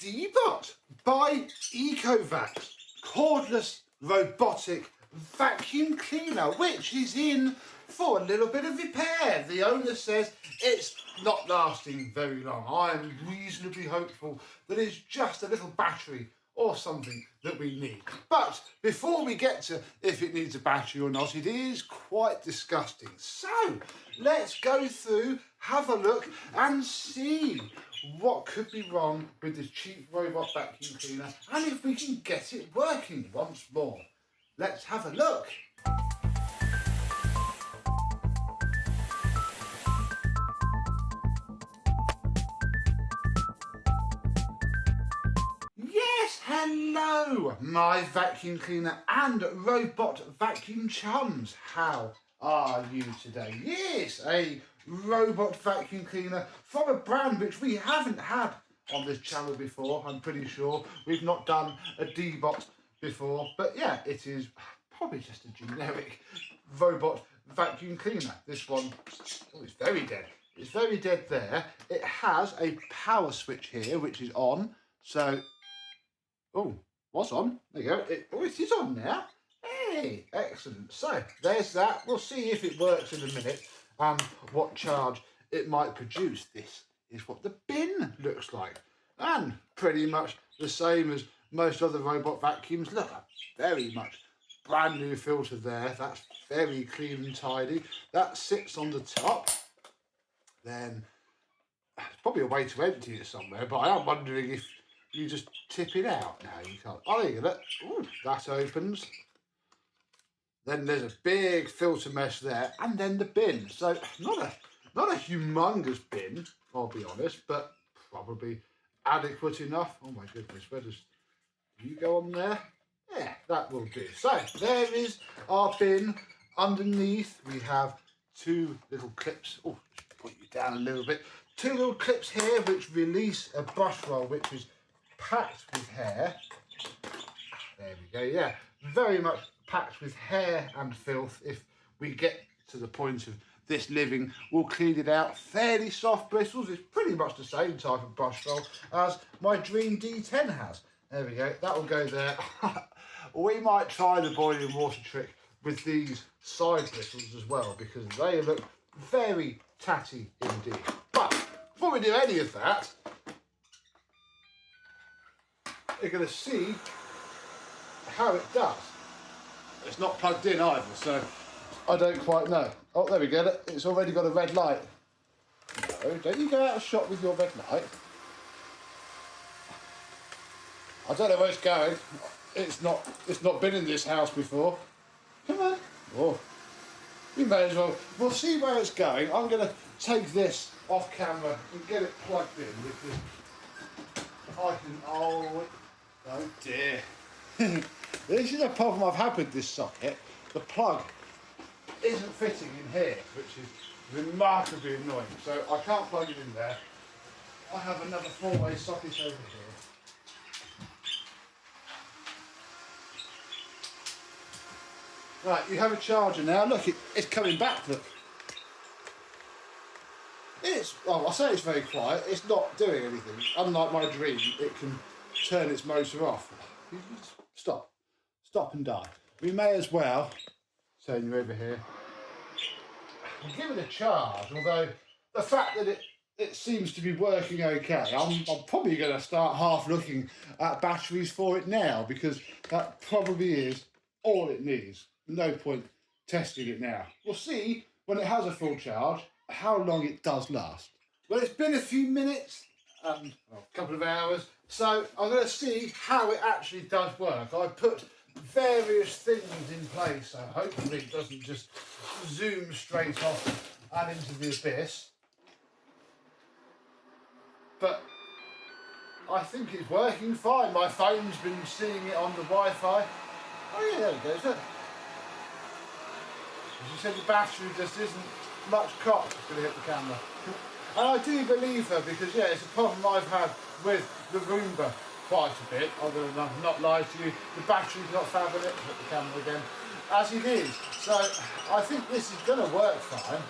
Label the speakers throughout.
Speaker 1: Deebot by Ecovacs, cordless robotic vacuum cleaner, which is in for a little bit of repair. The owner says it's not lasting very long. I am reasonably hopeful that it's just a little battery or something that we need. But before we get to if it needs a battery or not, it is quite disgusting. So let's go through, have a look and see what could be wrong with this cheap robot vacuum cleaner and if we can get it working once more. Let's have a look. Hello, my vacuum cleaner and robot vacuum chums. How are you today? Yes, a robot vacuum cleaner from a brand which we haven't had on this channel before. I'm pretty sure we've not done a Deebot before, but yeah, it is probably just a generic robot vacuum cleaner. This one, oh, it's very dead. It's very dead there. It has a power switch here, which is on, so oh, what's on? There you go. It is on now. Hey, excellent. So there's that. We'll see if it works in a minute and what charge it might produce. This is what the bin looks like. And pretty much the same as most other robot vacuums. Look, very much brand new filter there. That's very clean and tidy. That sits on the top. Then there's probably a way to empty it somewhere, but I am wondering if you just tip it out. No, you can't. Oh, there you go. Ooh, that opens. Then there's a big filter mesh there, and then the bin. So not a humongous bin, I'll be honest, but probably adequate enough. Oh my goodness, where does you go on there? Yeah, that will do. So there is our bin. Underneath we have two little clips. Oh, just put you down a little bit. Two little clips here which release a brush roll, which is packed with hair. There we go, yeah. Very much packed with hair and filth. If we get to the point of this living, we'll clean it out. Fairly soft bristles. It's pretty much the same type of brush roll as my Dream D10 has. There we go, that will go there. We might try the boiling water trick with these side bristles as well, because they look very tatty indeed. But before we do any of that, you're going to see how it does. It's not plugged in either, so I don't quite know. Oh, there we go. It's already got a red light. No, don't you go out of shot with your red light. I don't know where it's going. It's not been in this house before. Come on. Oh, we may as well. We'll see where it's going. I'm going to take this off camera and get it plugged in because I can. Oh dear. This is a problem I've had with this socket. The plug isn't fitting in here, which is remarkably annoying. So I can't plug it in there. I have another four-way socket over here. Right, you have a charger now. Look, it's coming back, look. Well, I say it's very quiet. It's not doing anything. Unlike my Dream, it can turn its motor off. Stop and die. We may as well, turn you over here, give it a charge, although the fact that it seems to be working okay, I'm probably going to start half looking at batteries for it now, because that probably is all it needs. No point testing it now. We'll see when it has a full charge how long it does last. Well, it's been a few minutes, a couple of hours, so I'm going to see how it actually does work. I put various things in place, so hopefully it doesn't just zoom straight off and into the abyss. But I think it's working fine. My phone's been seeing it on the Wi-Fi. Oh yeah, there it goes. Look. As you said, the battery just isn't much cock. It's going to hit the camera. And I do believe her because, yeah, it's a problem I've had with the Roomba quite a bit, other than I've not lied to you. The battery's not fabbing it. Hit the camera again. As it is. So I think this is going to work fine.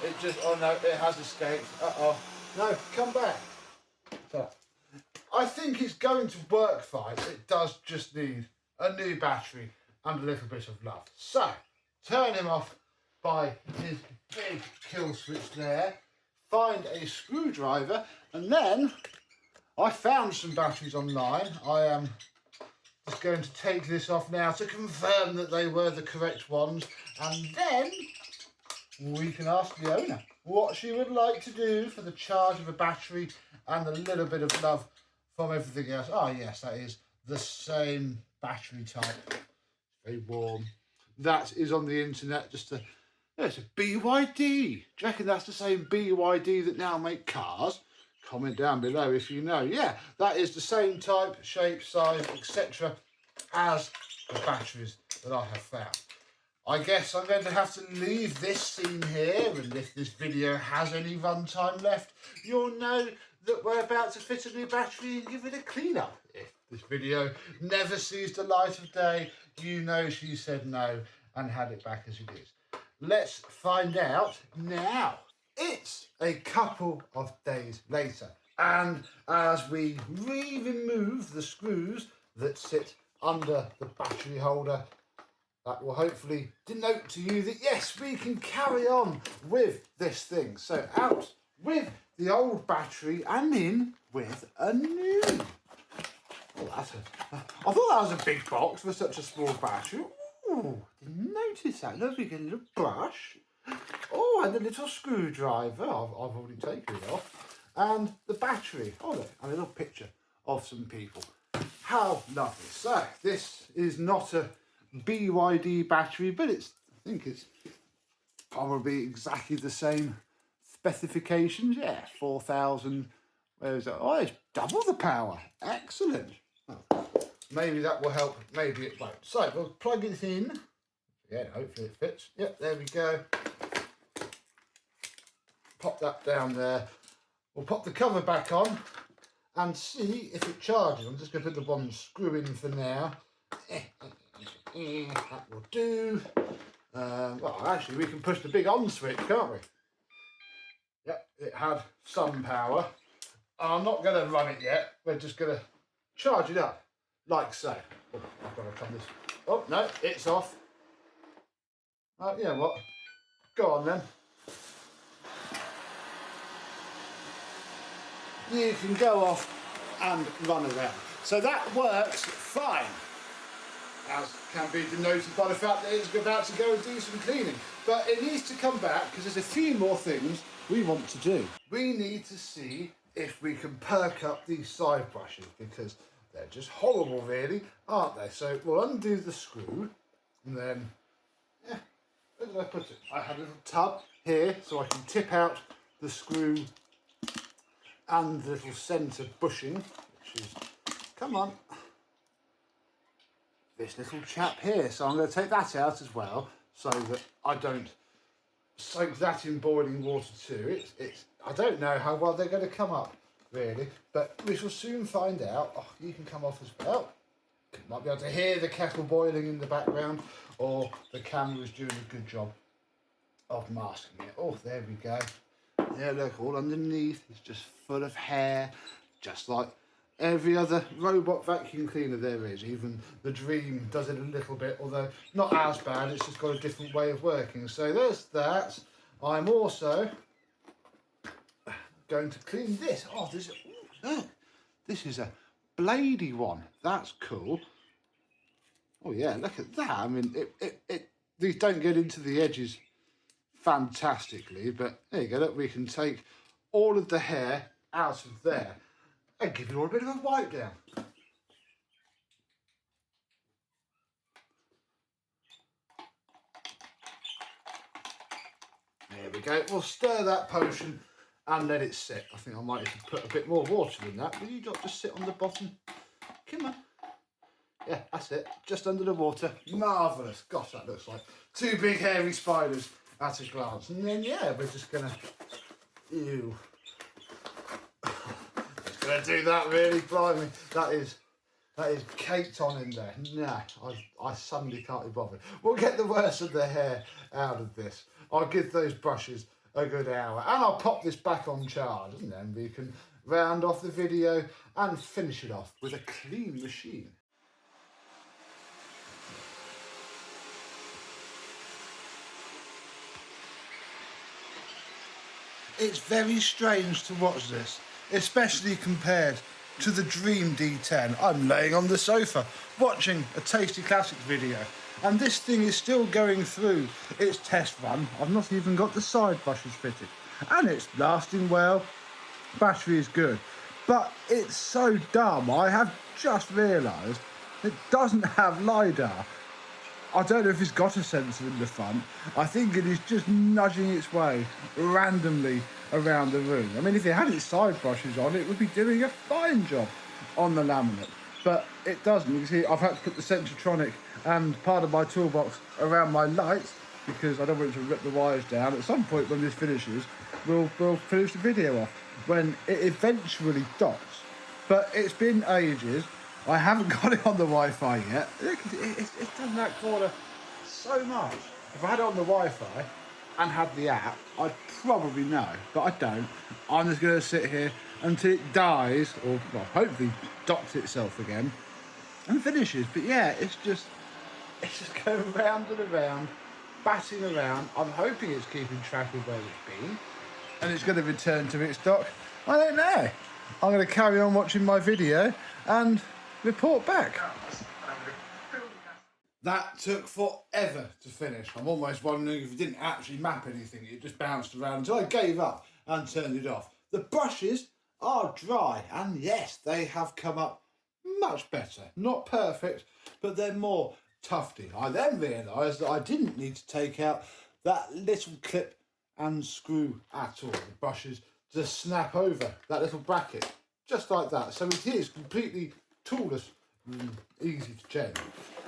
Speaker 1: It just, oh no, it has escaped. Uh-oh. No, come back. So, I think it's going to work fine. It does just need a new battery and a little bit of love. So, turn him off by his big kill switch there. Find a screwdriver, and then I found some batteries online. I am just going to take this off now to confirm that they were the correct ones, and then we can ask the owner what she would like to do for the charge of a battery and a little bit of love from everything else. Oh yes, that is the same battery type. It's very warm. That is on the internet, just a, it's a BYD. Do you reckon that's the same BYD that now make cars? Comment down below if you know. Yeah, that is the same type, shape, size, etc. as the batteries that I have found. I guess I'm going to have to leave this scene here, and if this video has any runtime left, you'll know that we're about to fit a new battery and give it a clean up. If this video never sees the light of day, you know she said no and had it back as it is. Let's find out now. It's a couple of days later, and as we remove the screws that sit under the battery holder, that will hopefully denote to you that yes, we can carry on with this thing. So out with the old battery and in with a new. Oh, I thought that was a big box for such a small battery. Oh, didn't notice that. Look, we get a little brush. Oh, and a little screwdriver. I've already taken it off. And the battery. Oh, look, and a little picture of some people. How lovely. So, this is not a BYD battery, but I think it's probably exactly the same specifications. Yeah, 4,000. Where is it? Oh, it's double the power. Excellent. Oh, maybe that will help. Maybe it won't. So we'll plug it in. Yeah, hopefully it fits. Yep, there we go. Pop that down there. We'll pop the cover back on and see if it charges. I'm just going to put the one screw in for now. That will do. Well, actually, we can push the big on switch, can't we? Yep, it had some power. I'm not going to run it yet. We're just going to charge it up, like so. Oh, I've got to come this. Oh, no, it's off. Oh, you know what? Go on then. You can go off and run around. So that works fine, as can be denoted by the fact that it's about to go and do some cleaning. But it needs to come back because there's a few more things we want to do. We need to see if we can perk up these side brushes because they're just horrible really, aren't they? So we'll undo the screw and then, yeah, where did I put it? I have a little tub here so I can tip out the screw and the little centre bushing, which is, come on, this little chap here. So I'm going to take that out as well so that I don't soak that in boiling water too. I don't know how well they're going to come up really, but we shall soon find out. Oh, you can come off as well. You might be able to hear the kettle boiling in the background, or the camera's doing a good job of masking it. Oh, there we go. Yeah, look, all underneath is just full of hair, just like every other robot vacuum cleaner there is. Even the Dream does it a little bit, although not as bad. It's just got a different way of working. So there's that. I'm also going to clean this. Oh, this is a bladey one. That's cool. Oh yeah, look at that. I mean, these don't get into the edges fantastically, but there you go. Look, we can take all of the hair out of there and give it all a bit of a wipe down. There we go. We'll stir that potion and let it sit. I think I might have to put a bit more water in that. Will you not just sit on the bottom? Come on. Yeah, that's it. Just under the water. Marvellous. Gosh, that looks like two big hairy spiders at a glance. And then, yeah, we're just going to... Ew. Just going to do that, really. Blimey. That is caked on in there. Nah, I suddenly can't be bothered. We'll get the worst of the hair out of this. I'll give those brushes a good hour. And I'll pop this back on charge. And then we can round off the video and finish it off with a clean machine. It's very strange to watch this, especially compared to the Dream D10. I'm laying on the sofa watching a Tasty Classics video, and this thing is still going through its test run. I've not even got the side brushes fitted, and it's lasting well. Battery is good, but it's so dumb. I have just realised it doesn't have LiDAR. I don't know if it's got a sensor in the front. I think it is just nudging its way randomly around the room. I mean, if it had its side brushes on, it would be doing a fine job on the laminate. But it doesn't. You can see I've had to put the Sensortronic and part of my toolbox around my lights because I don't want it to rip the wires down. At some point when this finishes, we'll finish the video off when it eventually docks. But it's been ages. I haven't got it on the Wi-Fi yet. Look, it's done that corner so much. If I had it on the Wi-Fi and had the app, I'd probably know, but I don't. I'm just going to sit here until it dies, or well, hopefully docks itself again and finishes. But yeah, it's just going round and around, batting around. I'm hoping it's keeping track of where it's been, and it's going to return to its dock. I don't know. I'm going to carry on watching my video and report back. That took forever to finish. I'm almost wondering if it didn't actually map anything. It just bounced around until I gave up and turned it off. The brushes are dry, and yes, they have come up much better. Not perfect, but they're more tufty. I then realised that I didn't need to take out that little clip and screw at all. The brushes just snap over that little bracket, just like that. So it is completely toolless, easy to change.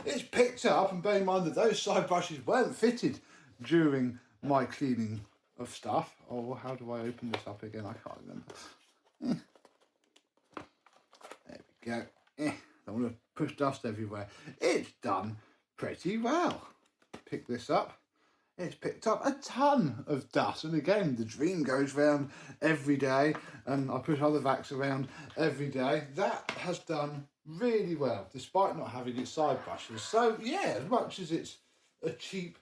Speaker 1: It's picked up, and bear in mind that those side brushes weren't fitted during my cleaning of stuff. Oh, how do I open this up again? I can't remember. There we go. Don't want to push dust everywhere. It's done pretty well. Pick this up. It's picked up a ton of dust, and again the Dream goes round every day, and I put other vacs around every day. That has done really well despite not having its side brushes. So yeah, as much as it's a cheap,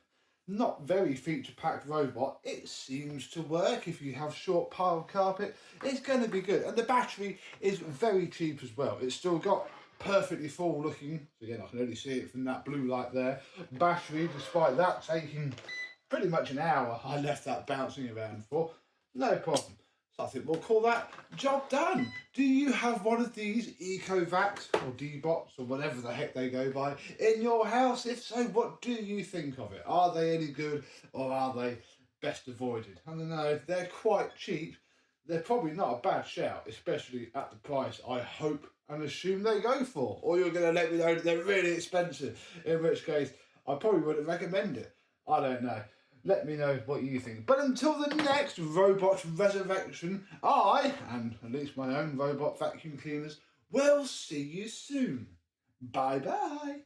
Speaker 1: not very feature-packed robot, it seems to work. If you have short pile carpet, it's going to be good, and the battery is very cheap as well. It's still got perfectly full looking, so again I can only see it from that blue light there, battery, despite that taking pretty much an hour I left that bouncing around for. No problem. So I think we'll call that job done. Do you have one of these Ecovacs or Deebots or whatever the heck they go by in your house? If so, what do you think of it? Are they any good, or are they best avoided? I don't know, they're quite cheap. They're probably not a bad shout, especially at the price I hope and assume they go for. Or you're going to let me know that they're really expensive, in which case I probably wouldn't recommend it. I don't know. Let me know what you think. But until the next robot resurrection, I, and at least my own robot vacuum cleaners, will see you soon. Bye bye.